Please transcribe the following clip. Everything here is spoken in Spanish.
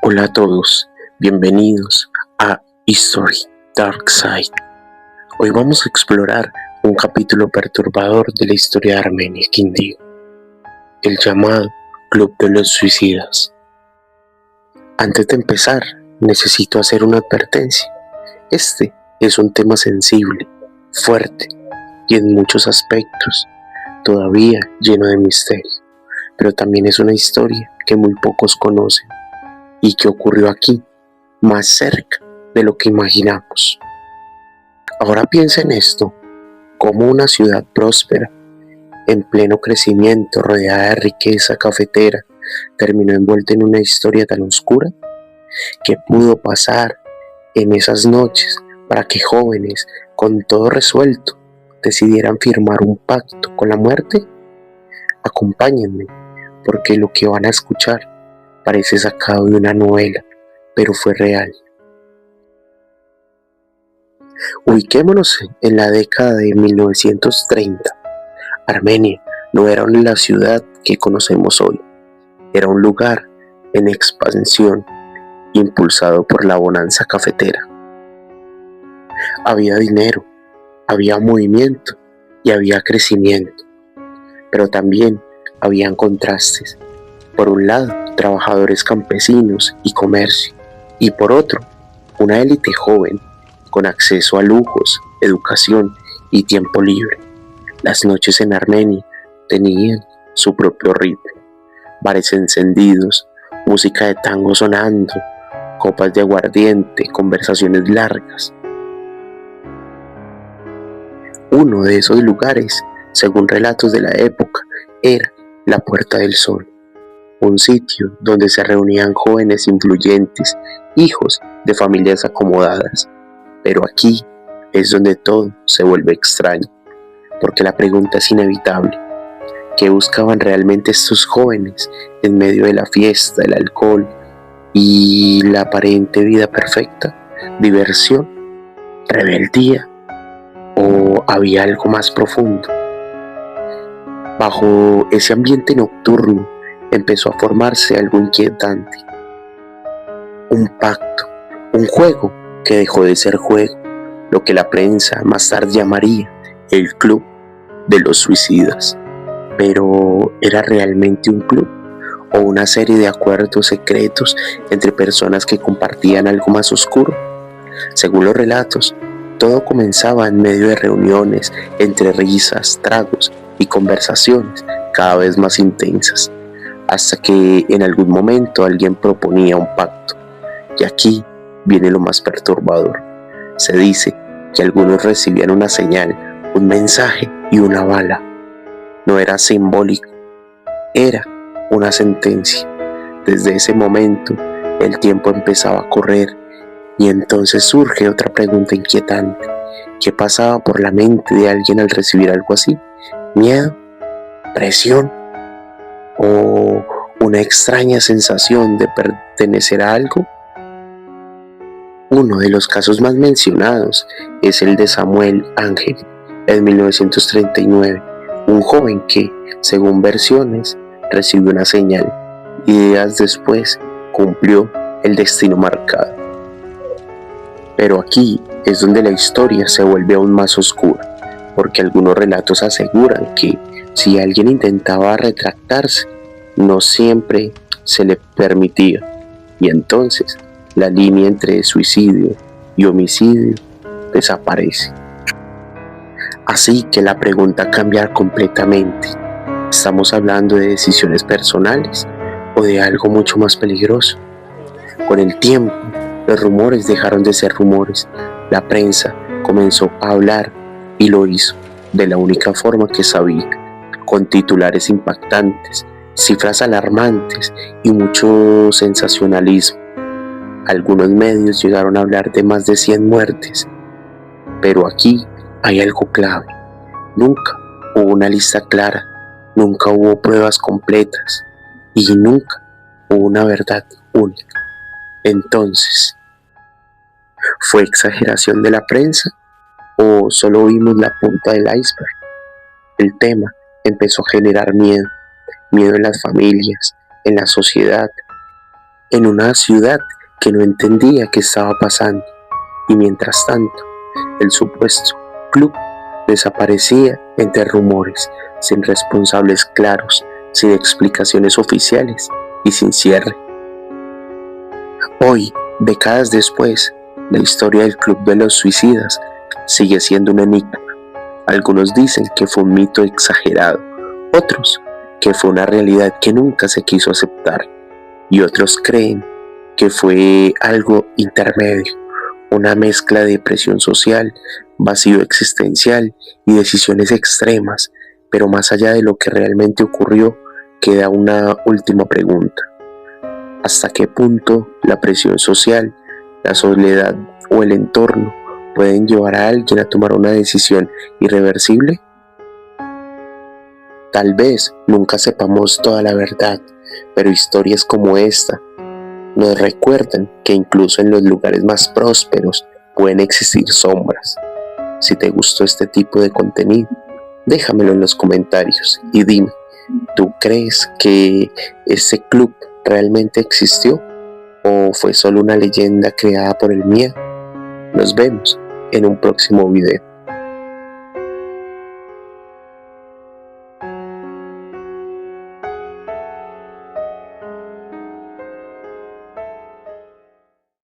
Hola a todos, bienvenidos a History Dark Side. Hoy vamos a explorar un capítulo perturbador de la historia de Armenia Quindío, el llamado Club de los Suicidas. Antes de empezar, necesito hacer una advertencia. Este es un tema sensible, fuerte y en muchos aspectos todavía lleno de misterio, pero también es una historia que muy pocos conocen y que ocurrió aquí, más cerca de lo que imaginamos. Ahora piensa en esto, como una ciudad próspera, en pleno crecimiento, rodeada de riqueza cafetera, terminó envuelta en una historia tan oscura. ¿Qué pudo pasar en esas noches para que jóvenes, con todo resuelto, decidieran firmar un pacto con la muerte? Acompáñenme, porque lo que van a escuchar parece sacado de una novela, pero fue real. Ubiquémonos en la década de 1930. Armenia no era la ciudad que conocemos hoy, era un lugar en expansión, impulsado por la bonanza cafetera. Había dinero, había movimiento y había crecimiento, pero también habían contrastes. Por un lado, trabajadores campesinos y comercio, y por otro, una élite joven con acceso a lujos, educación y tiempo libre. Las noches en Armenia tenían su propio ritmo, bares encendidos, música de tango sonando, copas de aguardiente, conversaciones largas. Uno de esos lugares, según relatos de la época, era la Puerta del Sol, un sitio donde se reunían jóvenes influyentes, hijos de familias acomodadas. Pero aquí es donde todo se vuelve extraño, porque la pregunta es inevitable. ¿Qué buscaban realmente estos jóvenes en medio de la fiesta, el alcohol y la aparente vida perfecta? ¿Diversión? ¿Rebeldía? ¿O había algo más profundo? Bajo ese ambiente nocturno empezó a formarse algo inquietante. Un pacto, un juego que dejó de ser juego, lo que la prensa más tarde llamaría el Club de los Suicidas. Pero ¿era realmente un club o una serie de acuerdos secretos entre personas que compartían algo más oscuro? Según los relatos, todo comenzaba en medio de reuniones entre risas, tragos y conversaciones cada vez más intensas, hasta que en algún momento alguien proponía un pacto. Y aquí viene lo más perturbador. Se dice que algunos recibían una señal, un mensaje y una bala. No era simbólico, era una sentencia. Desde ese momento, el tiempo empezaba a correr y entonces surge otra pregunta inquietante. ¿Qué pasaba por la mente de alguien al recibir algo así? ¿Miedo? ¿Presión? ¿O una extraña sensación de pertenecer a algo? Uno de los casos más mencionados es el de Samuel Ángel, en 1939, un joven que, según versiones, recibió una señal y días después cumplió el destino marcado. Pero aquí es donde la historia se vuelve aún más oscura, porque algunos relatos aseguran que si alguien intentaba retractarse, no siempre se le permitía, y entonces la línea entre suicidio y homicidio desaparece. Así que la pregunta cambia completamente. ¿Estamos hablando de decisiones personales o de algo mucho más peligroso? Con el tiempo, los rumores dejaron de ser rumores. La prensa comenzó a hablar y lo hizo de la única forma que sabía, con titulares impactantes, cifras alarmantes y mucho sensacionalismo. Algunos medios llegaron a hablar de más de 100 muertes, pero aquí hay algo clave. Nunca hubo una lista clara, nunca hubo pruebas completas y nunca hubo una verdad única. Entonces, ¿fue exageración de la prensa o solo vimos la punta del iceberg? El tema empezó a generar miedo en las familias, en la sociedad, en una ciudad que no entendía qué estaba pasando, y mientras tanto, el supuesto club desaparecía entre rumores, sin responsables claros, sin explicaciones oficiales y sin cierre. Hoy, décadas después, la historia del Club de los Suicidas sigue siendo un enigma. Algunos dicen que fue un mito exagerado, otros que fue una realidad que nunca se quiso aceptar, y otros creen que fue algo intermedio, una mezcla de presión social, vacío existencial y decisiones extremas. Pero más allá de lo que realmente ocurrió, queda una última pregunta: ¿hasta qué punto la presión social, la soledad o el entorno pueden llevar a alguien a tomar una decisión irreversible? Tal vez nunca sepamos toda la verdad, pero historias como esta nos recuerdan que incluso en los lugares más prósperos pueden existir sombras. Si te gustó este tipo de contenido, déjamelo en los comentarios y dime, ¿tú crees que ese club realmente existió o fue solo una leyenda creada por el miedo? Nos vemos en un próximo video.